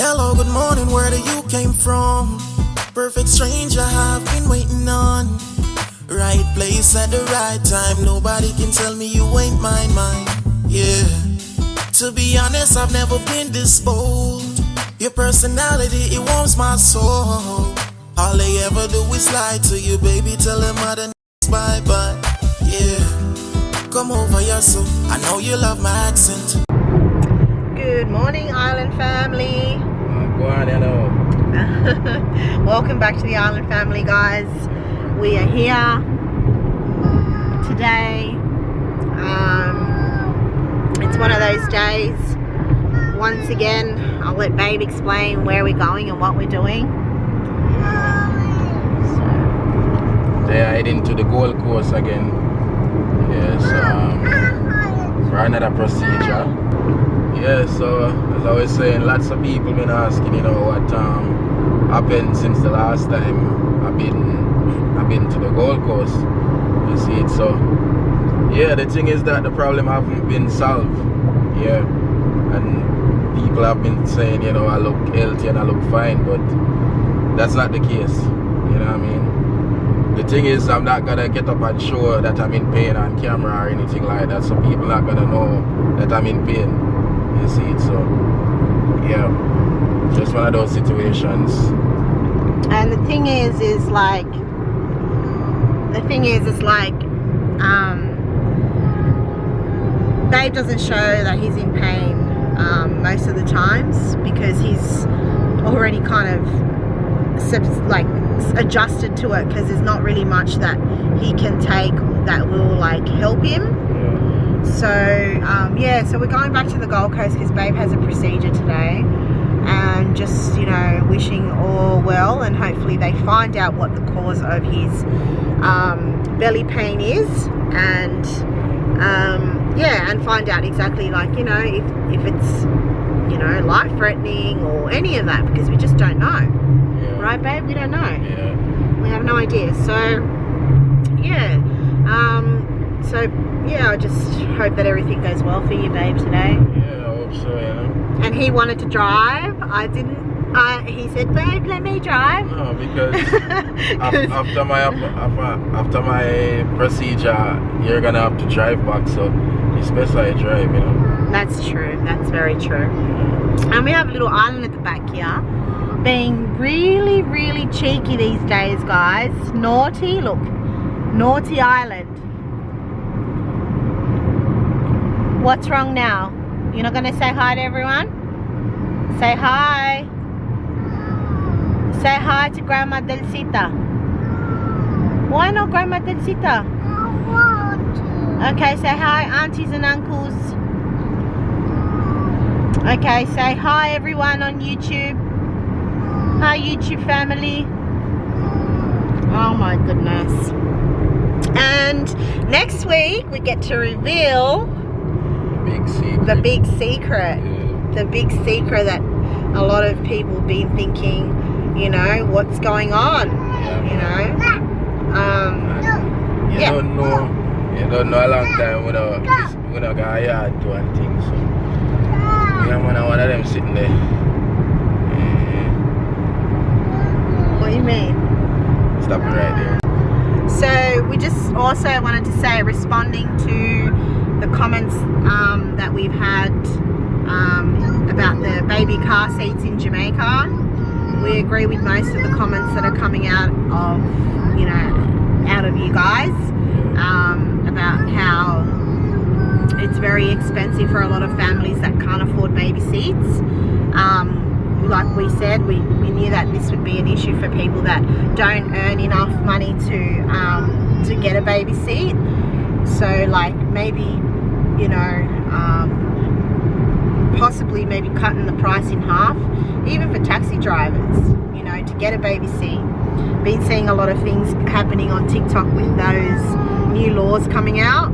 Hello, good morning, where do you came from? Perfect stranger I've been waiting on. Right place at the right time, nobody can tell me you ain't mine, yeah. To be honest, I've never been this bold. Your personality, it warms my soul. All they ever do is lie to you, baby, tell them other n***s bye-bye, yeah. Come over here, so I know you love my accent. Good morning, Island family. Go on, hello. Welcome back to the Island family, guys. We are here today. It's one of those days. Once again, I'll let Babe explain where we're going and what we're doing. They're heading to the Gold Coast again. Yes, for another procedure. Yeah, so as I was saying, lots of people been asking, you know, what happened since the last time I've been to the Gold Coast. You see it, so yeah, the thing is that the problem haven't been solved. Yeah, and people have been saying, you know, I look healthy and I look fine, but that's not the case. You know what I mean? The thing is, I'm not gonna get up and show that I'm in pain on camera or anything like that, so people not gonna know that I'm in pain. You see it, so yeah, just one of those situations. And the thing is like, Babe doesn't show that he's in pain most of the times because he's already kind of like adjusted to it, because there's not really much that he can take that will like help him. So yeah, so we're going back to the Gold Coast because Babe has a procedure today, and just, you know, wishing all well, and hopefully they find out what the cause of his belly pain is, and yeah, and find out exactly, like, you know, if it's, you know, life-threatening or any of that, because we just don't know. Yeah. Right, Babe? We don't know. Yeah. We have no idea. So yeah, I just hope that everything goes well for you, Babe, today. Yeah, I hope so, yeah. And he wanted to drive. I didn't. He said, "Babe, let me drive." No, because after my procedure, you're gonna have to drive back, so it's best I drive, you know. That's true. That's very true. And we have a little island at the back here, being really, really cheeky these days, guys. Naughty, look, naughty island. What's wrong now? You're not gonna say hi to everyone? Say hi. Say hi to Grandma Delcita. Why not Grandma Delcita? I want to. Okay, say hi, aunties and uncles. Okay, say hi everyone on YouTube. Hi YouTube family. Oh my goodness. And next week we get to reveal the big secret. Yeah. The big secret that a lot of people have been thinking, you know, what's going on, you know. You don't know a long time without got a yard to and things, so we have one of them sitting there. What do you mean? Stop it right there. So we just also wanted to say, responding to the comments that we've had about the baby car seats in Jamaica, we agree with most of the comments that are coming out of, you know, out of you guys, about how it's very expensive for a lot of families that can't afford baby seats. Like we said, we knew that this would be an issue for people that don't earn enough money to get a baby seat. So like maybe, you know, possibly maybe cutting the price in half, even for taxi drivers, you know, to get a baby seat. Been seeing a lot of things happening on TikTok with those new laws coming out.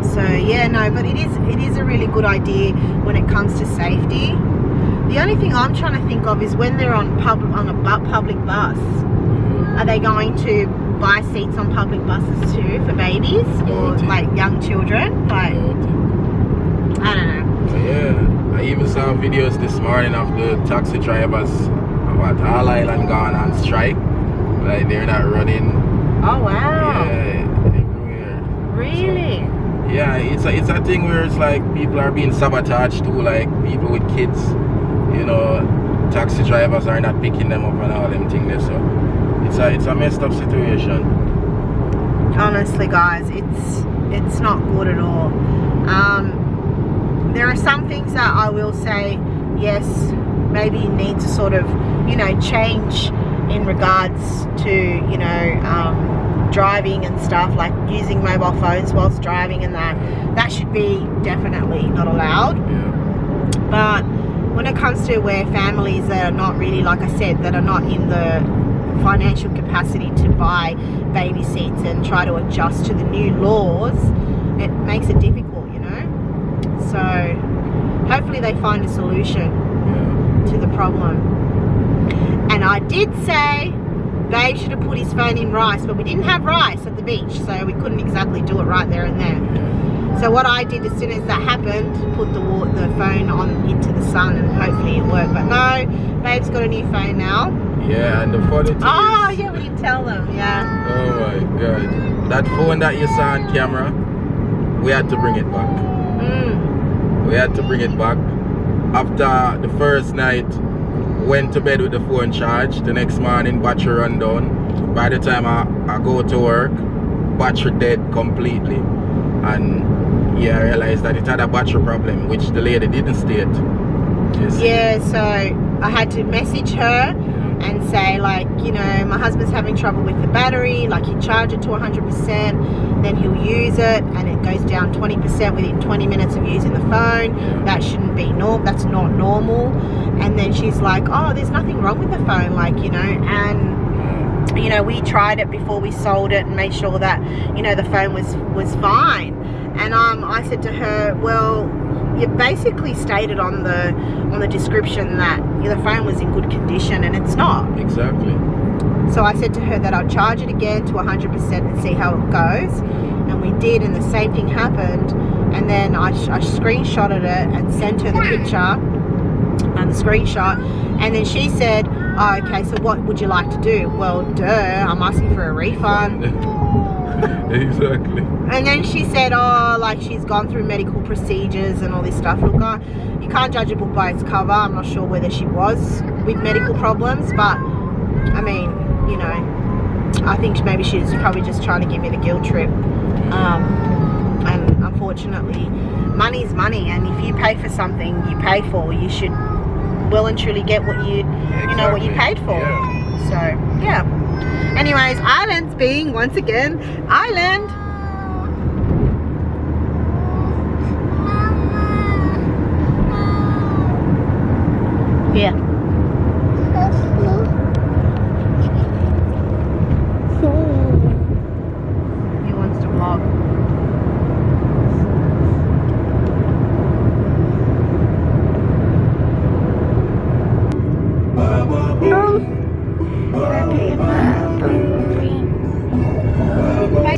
So yeah, no, but it is a really good idea when it comes to safety. The only thing I'm trying to think of is when they're on a public bus, are they going to buy seats on public buses too for babies or like young children? Like, I don't know. Yeah, I even saw of videos this morning of the taxi drivers about All Island gone on strike. Like they're not running. Oh wow. Yeah, everywhere. Really? So, yeah, it's a thing where it's like people are being sabotaged too, like people with kids. You know, taxi drivers are not picking them up and all them things there. So it's a messed up situation. Honestly, guys, it's not good at all. There are some things that I will say, yes, maybe you need to sort of, you know, change in regards to, you know, driving and stuff, like using mobile phones whilst driving, and that should be definitely not allowed. Yeah. But when it comes to where families that are not really, like I said, that are not in the financial capacity to buy baby seats and try to adjust to the new laws, it makes it difficult, you know. So hopefully they find a solution to the problem. And I did say Babe should have put his phone in rice, but we didn't have rice at the beach, so we couldn't exactly do it right there and there. So what I did as soon as that happened, put the phone on into the sun, and hopefully it worked. But no, Babe's got a new phone now. Yeah, and the funny thing Oh is, yeah, we didn't tell them. Yeah. oh my god, that phone that you saw on camera, we had to bring it back. We had to bring it back. After the first night, went to bed with the phone charged. The next morning, battery run down. By the time I go to work, battery dead completely. And yeah, I realized that it had a battery problem, which the lady didn't state. Yeah, so I had to message her and say, like, you know, my husband's having trouble with the battery, like you charge it to 100%, then he'll use it and it goes down 20% within 20 minutes of using the phone. That shouldn't be normal, that's not normal. And then she's like, oh, there's nothing wrong with the phone, like, you know, and you know, we tried it before we sold it and made sure that, you know, the phone was fine. And I said to her, well, you basically stated on the description that the phone was in good condition, and it's not. Exactly. So I said to her that I'd charge it again to 100% and see how it goes, and we did, and the same thing happened. And then I screenshotted it and sent her the picture and the screenshot, and then she said, oh, okay, so what would you like to do? Well, duh, I'm asking for a refund. Exactly. And then she said, oh, like she's gone through medical procedures and all this stuff. Look, you can't judge a book by its cover. I'm not sure whether she was with medical problems, but I mean, you know, I think maybe she's probably just trying to give me the guilt trip. And unfortunately, money's money, and if you pay for something you pay for, you should well and truly get what you know what you paid for. So yeah. Anyways, Island's being once again Island. Yeah. He wants to vlog.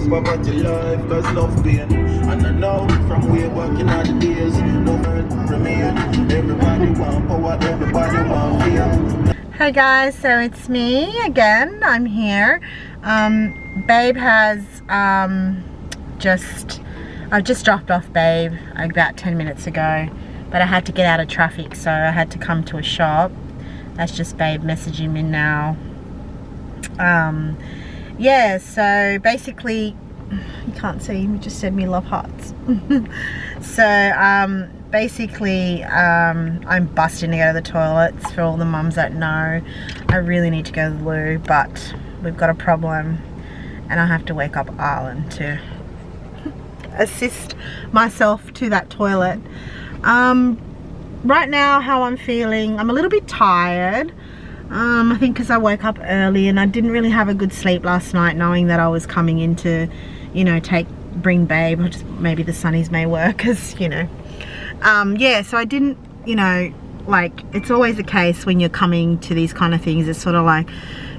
Poverty life cause love pain, and I know from way back in the days, no hurt remain. Everybody want power, everybody want fame. Hi guys, so it's me again. I'm here. Babe has I've just dropped off Babe about 10 minutes ago, but I had to get out of traffic, so I had to come to a shop. That's just Babe messaging me now. Yeah, so basically, you can't see, he just sent me love hearts. So basically, I'm busting to go to the toilets. For all the mums that know, I really need to go to the loo, but we've got a problem and I have to wake up Arlen to assist myself to that toilet. Right now, how I'm feeling, I'm a little bit tired. I think because I woke up early and I didn't really have a good sleep last night, knowing that I was coming in to, you know, bring Babe, or just maybe the sunnies may work, because, you know, yeah, so I didn't, you know, like, it's always the case when you're coming to these kind of things, it's sort of like,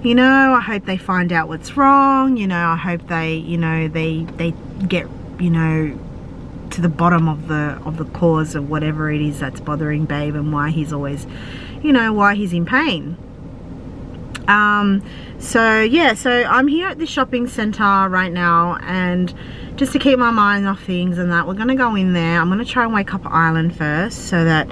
you know, I hope they find out what's wrong, you know, I hope they, you know, they get, you know, to the bottom of the cause of whatever it is that's bothering Babe and why he's always, you know, why he's in pain. So yeah, so I'm here at the shopping center right now, and just to keep my mind off things and that, we're gonna go in there. I'm gonna try and wake up Island first, so that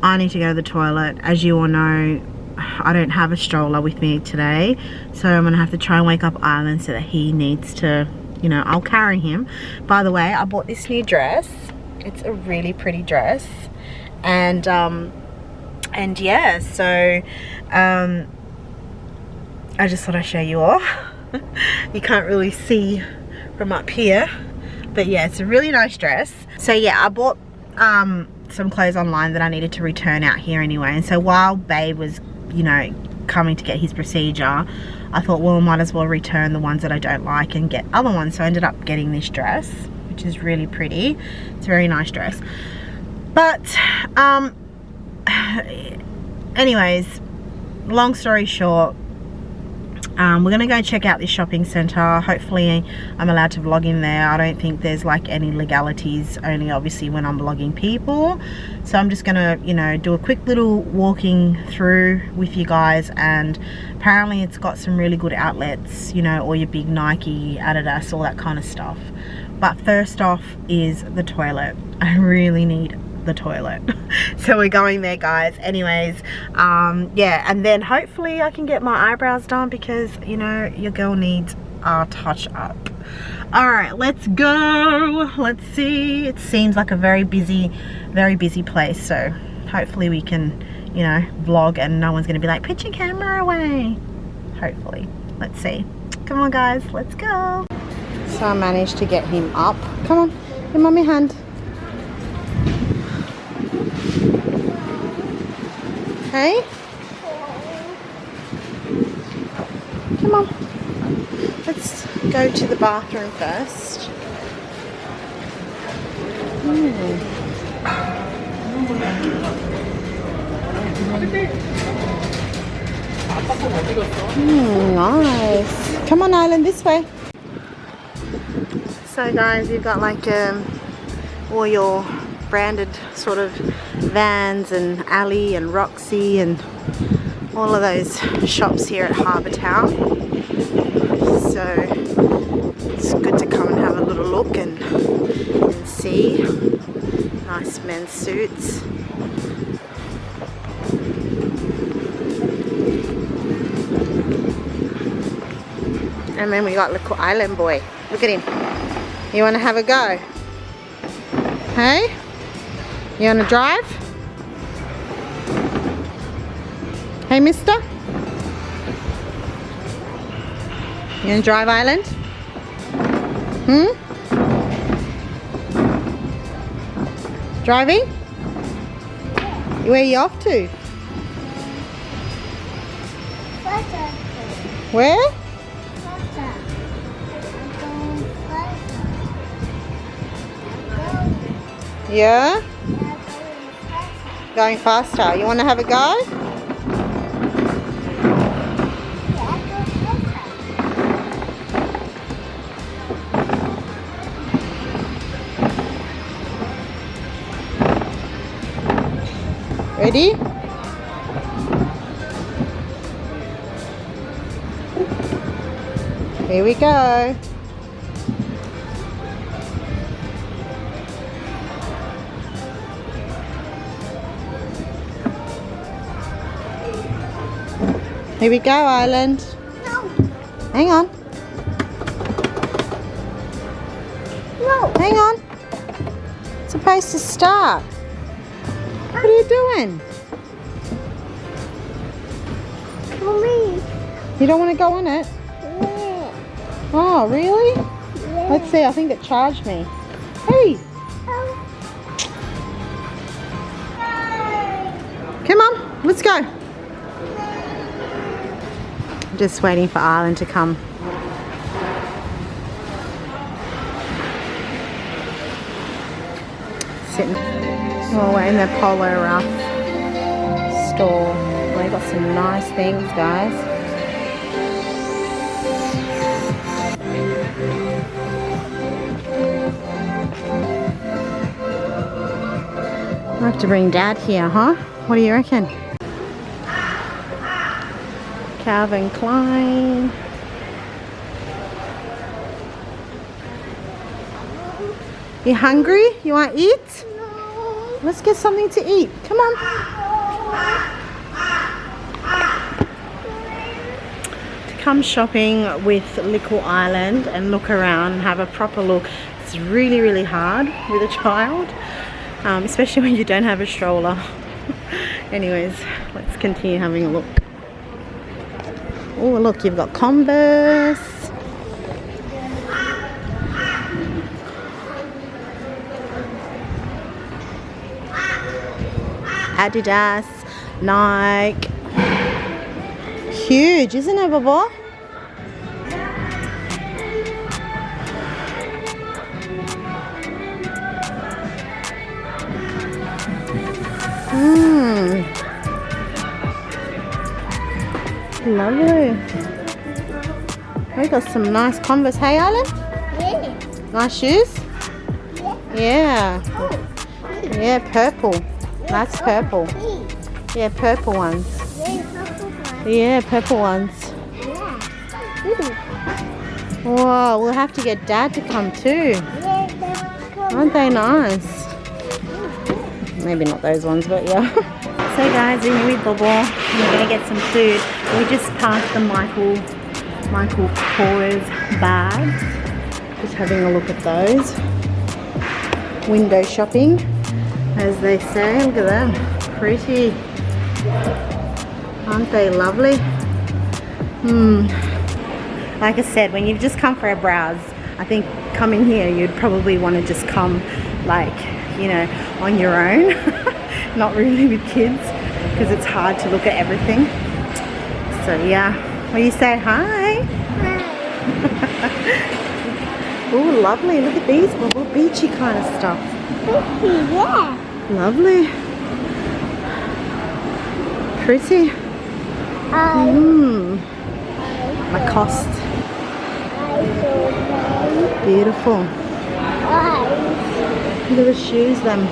I need to go to the toilet. As you all know, I don't have a stroller with me today, so I'm gonna have to try and wake up Island so that he needs to, you know, I'll carry him. By the way, I bought this new dress. It's a really pretty dress, and yeah, so I just thought I'd show you all. You can't really see from up here, but yeah, it's a really nice dress. So yeah, I bought some clothes online that I needed to return out here anyway, and so while Babe was, you know, coming to get his procedure, I thought, well, I might as well return the ones that I don't like and get other ones. So I ended up getting this dress, which is really pretty. It's a very nice dress. But anyways, long story short, we're gonna go check out this shopping center. Hopefully I'm allowed to vlog in there. I don't think there's like any legalities, only obviously when I'm vlogging people. So I'm just gonna, you know, do a quick little walking through with you guys, and apparently it's got some really good outlets, you know, all your big Nike, Adidas, all that kind of stuff. But first off is the toilet. I really need the toilet. So we're going there, guys. Anyways, yeah, and then hopefully I can get my eyebrows done, because, you know, your girl needs a touch up. All right, let's go. Let's see. It seems like a very busy place, so hopefully we can, you know, vlog and no one's gonna be like, put your camera away. Hopefully. Let's see. Come on, guys, let's go. So I managed to get him up. Come on, give mommy a hand. Hey? Come on. Let's go to the bathroom first. Nice. Come on, Island, this way. So guys, you've got like all your branded sort of Vans and Ali and Roxy and all of those shops here at Harbour Town. So it's good to come and have a little look and see. Nice men's suits. And then we got little Island boy. Look at him. You want to have a go? Hey? You want to drive? Hey, mister? You want to drive, Island? Driving? Where are you off to? Where? Yeah? Going faster. You want to have a go? Ready? Here we go. Here we go, Island. No. Hang on. No. Hang on. It's supposed to start. What are you doing? Mommy. You don't want to go on it? Yeah. Oh, really? Yeah. Let's see. I think it charged me. Hey, come on. Let's go. Just waiting for Island to come. Sitting. Oh, we're in the Polo Ralph store. They got some nice things, guys. I have to bring Dad here, huh? What do you reckon? Calvin Klein. You hungry? You want to eat? No. Let's get something to eat. Come on. To come shopping with Lickle Island and look around and have a proper look. It's really, really hard with a child, especially when you don't have a stroller. Anyways, let's continue having a look. Oh, look, you've got Converse. Adidas, Nike. Huge, isn't it, Baba? Lovely. We got some nice Converse. Hey, Alan? Yeah. Nice shoes? Yeah. Yeah, purple. That's purple. Yeah, purple ones. Yeah, purple ones. Whoa, we'll have to get Dad to come too. Aren't they nice? Maybe not those ones, but yeah. So guys, we're here with Bobo. We're going to get some food. We just passed the Michael Kors bags. Just having a look at those. Window shopping, as they say. Look at them. Pretty. Aren't they lovely? Like I said, when you've just come for a browse, I think coming here you'd probably want to just come like, you know, on your own. Not really with kids, because it's hard to look at everything. So yeah, what do you say? Hi. Oh, lovely. Look at these little beachy kind of stuff. Yeah. Lovely. Pretty. Lacoste. Beautiful. Look at the shoes then.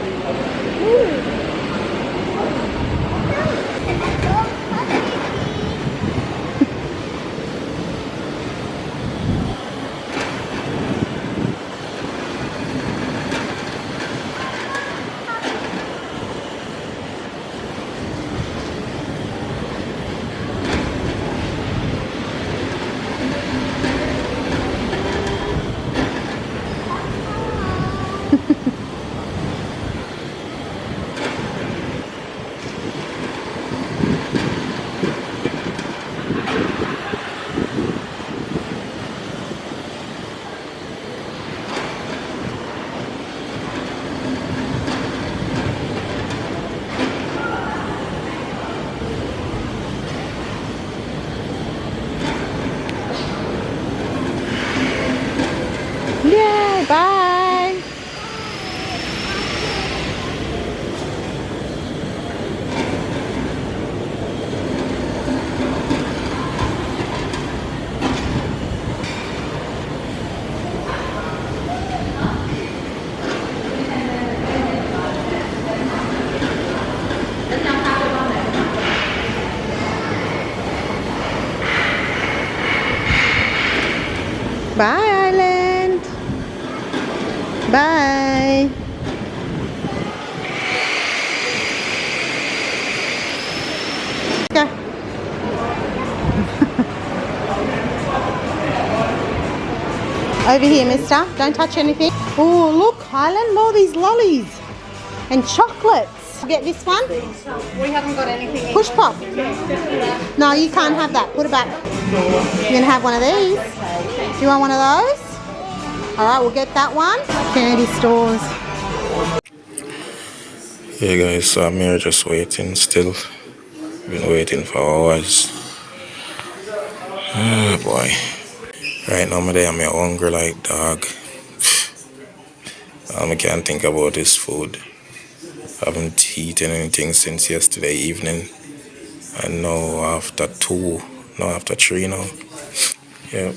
Yeah, bye. Bye, Island. Bye. Go. Over here, mister. Don't touch anything. Oh, look, Island, all these lollies and chocolates. Get this one. We haven't got anything. Push pop. No, you can't have that. Put it back. You're going to have one of these. Do you want one of those? Alright, we'll get that one. Candy stores. Yeah guys, so I'm here just waiting still. Been waiting for hours. Oh boy. Right now I'm hungry like dog. I can't think about this food. I haven't eaten anything since yesterday evening. And now after 2, now after 3 now. Yeah.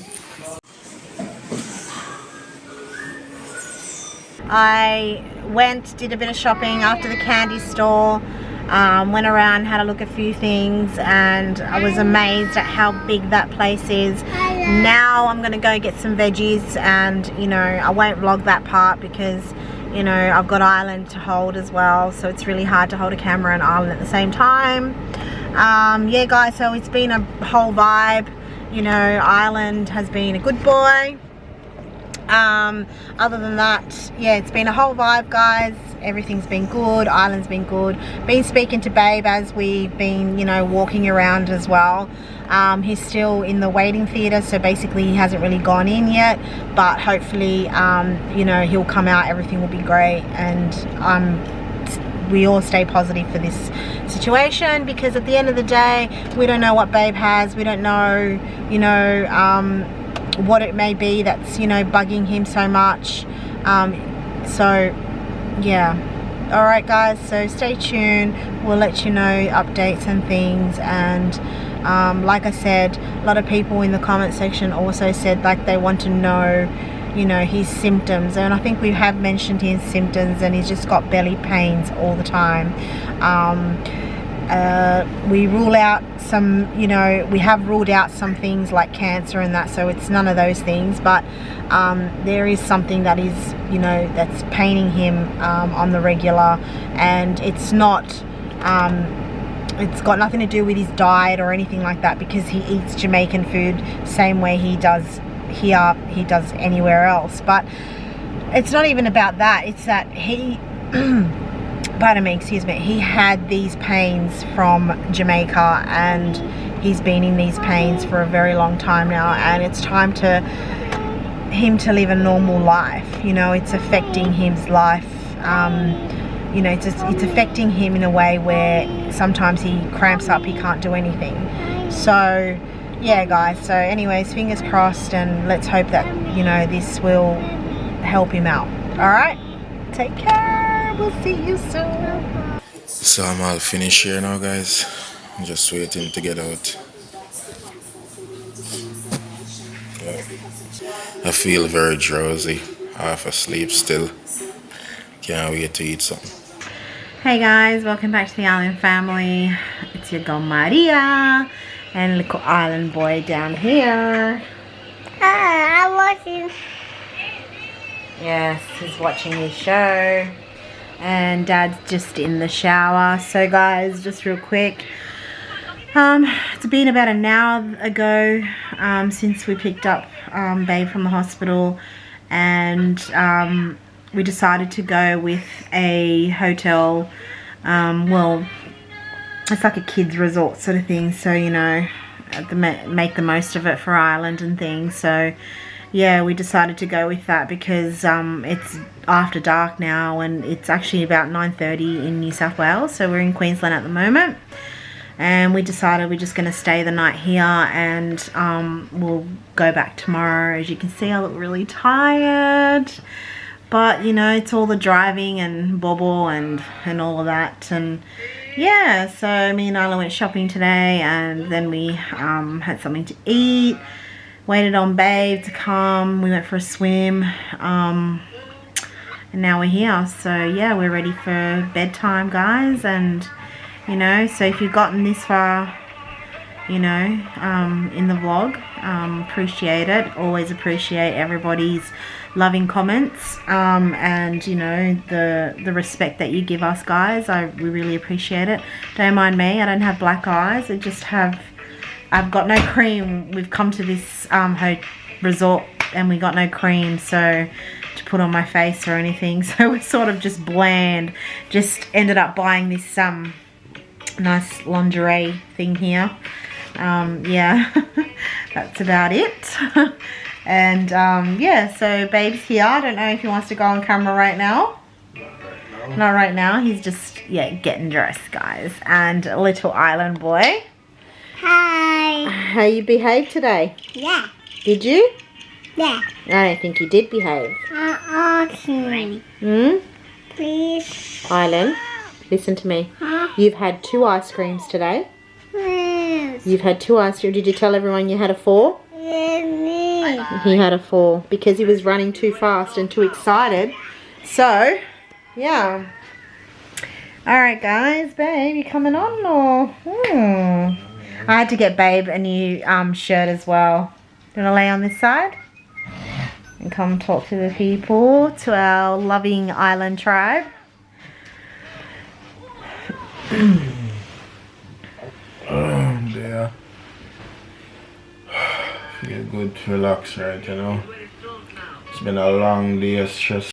I did a bit of shopping after the candy store, went around, had a look at a few things, and I was amazed at how big that place is. Now I'm gonna go get some veggies, and you know, I won't vlog that part because you know, I've got Island to hold as well, so it's really hard to hold a camera and Island at the same time. Yeah guys, so it's been a whole vibe. You know, Island has been a good boy. Other than that, yeah, it's been a whole vibe guys. Everything's been good. Island's been good. Been speaking to Babe as we've been, you know, walking around as well. He's still in the waiting theatre, so basically he hasn't really gone in yet, but hopefully you know, he'll come out, everything will be great, and we all stay positive for this situation, because at the end of the day we don't know what Babe has. We don't know, you know, what it may be that's, you know, bugging him so much. So yeah, alright guys, so stay tuned. We'll let you know updates and things. And like I said, a lot of people in the comment section also said like they want to know, you know, his symptoms, and I think we have mentioned his symptoms, and he's just got belly pains all the time. We rule out some, you know, we have ruled out some things like cancer and that, so it's none of those things, but there is something that is, you know, that's paining him on the regular, and it's not it's got nothing to do with his diet or anything like that, because he eats Jamaican food same way he does here, he does anywhere else. But it's not even about that, it's that he pardon me, excuse me, he had these pains from Jamaica, and he's been in these pains for a very long time now, and it's time to him to live a normal life. You know, it's affecting his life. You know, it's affecting him in a way where sometimes he cramps up, he can't do anything. So yeah guys, so anyways, fingers crossed, and let's hope that, you know, this will help him out. Alright, take care, we'll see you soon. So I'm all finished here now guys. I'm just waiting to get out. I feel very drowsy, half asleep still. Can't wait to eat something. Hey guys, welcome back to the Island family. It's your girl Maria and little Island boy down here. I'm watching. Yes, he's watching his show, and Dad's just in the shower. So guys, just real quick, it's been about an hour ago since we picked up Babe from the hospital, and we decided to go with a hotel. Well, it's like a kids resort sort of thing, so you know, make the most of it for Ireland and things. So yeah, we decided to go with that because it's after dark now, and it's actually about 9:30 in New South Wales, so we're in Queensland at the moment, and we decided we're just going to stay the night here, and we'll go back tomorrow. As you can see, I look really tired, but you know, it's all the driving and bobble and all of that. And yeah, so me and Isla went shopping today, and then we had something to eat, waited on Babe to come, we went for a swim, and now we're here. So yeah, we're ready for bedtime guys. And you know, so if you've gotten this far, you know, in the vlog, appreciate it. Always appreciate everybody's loving comments, and you know, the respect that you give us guys. We really appreciate it. Don't mind me, I don't have black eyes, I've got no cream. We've come to this resort and we got no cream so to put on my face or anything, so we're sort of just bland. Just ended up buying this nice lingerie thing here. Yeah, that's about it. And yeah, so Babe's here. I don't know if he wants to go on camera right now. Not right now. He's just, yeah, getting dressed guys. And little Island boy, Hi. how you behaved today? Yeah. Did you? Yeah. I don't think you did behave. Okay. Please. Island, listen to me. You've had 2 ice creams today. Yes. You've had 2 ice creams. Did you tell everyone you had a 4? Yes. He had a 4 because he was running too fast and too excited, So, yeah. Alright guys, babe, you coming on or? I had to get babe a new shirt as well. You wanna lay on this side? And come talk to the people, to our loving island tribe. Oh dear. Feel good to relax, right, you know. It's been a long day of stress.